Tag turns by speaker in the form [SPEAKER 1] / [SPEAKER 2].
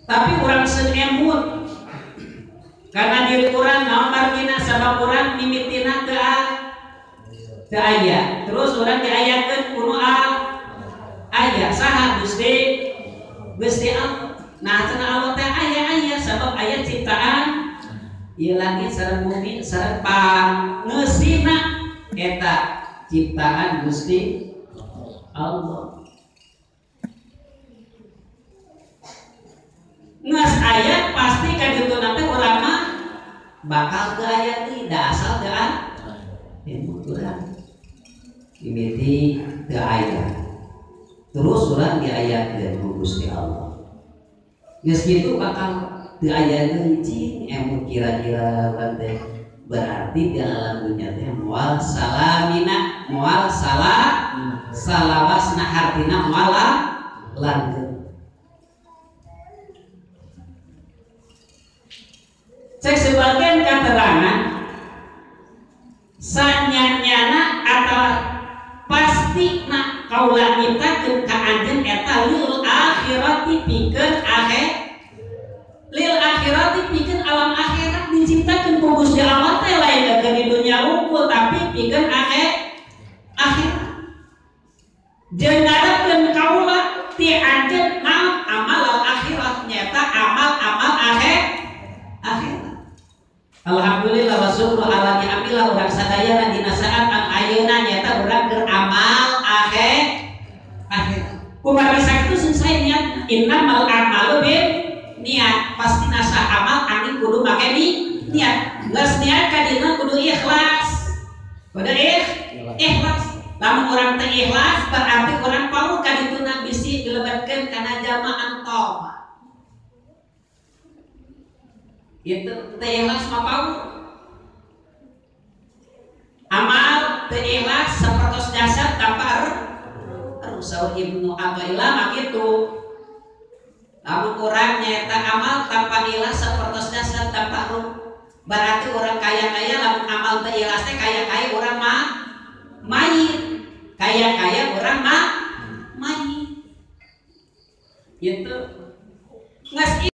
[SPEAKER 1] Tapi orang seemut karena diri orang naon margina sabab orang mimitina teu aya. Terus orang diayakeun kuno aya saha Gusti Allah. Nah cenah Allah teh aya sabab aya ciptaan ieu langit sareng bumi sareng pangeusina eta ciptaan Gusti Allah. Nges aya pasti kaditu nanti urang mah bakal teu aya deui, da asal teu aya. Urang mimiti teu aya. Terus urang diayakeun ku Gusti Allah. Geus kitu bakal teu aya deui cing emu kira-kira urang teh berarti di alam dunya teh moal salamina, moal salawasna hartina moal langgeng. Cek sebagian keterangan sanyanyana atau pasti nak kaula nyiptakeun ka anjeun eta lil akhirati pikeun lil akhirati pikeun alam akhirat diciptakeun ku Gusti Allah teh lain ke di dunia unggul tapi pikeun akhirat. Jeung ngarepkeun kaula ti anjeun naon amal akhirat nyata amal akhirat. Alhamdulillah wa syukru ala ni'amillah urang sadayana dina saat an ayeuna nyata urang keur amal akhirat. Kumaha sakitu sing sae niat innamal a'malu bin niat pasti nasa amal angin kudu make niat. Geus niat ka dina kudu ikhlas. Kudu ikhlas. Lamun urang teh ikhlas berarti urang paul ka dituna bisi dilebetkeun kana jamaan taubah. Itu teu ikhlas mah paul. Amal teu ikhlas sapertos jasad tanpa rusaul Ibnu Athaillah mah kitu. Lamun urang nyaeta amal tanpa ikhlas sapertos jasad tanpa ruh. Berarti orang kaya-kaya lamun amal teu ikhlas teh kaya-kaya urang mah mayit. Kaya-kaya urang mah mayit. Gitu. Nges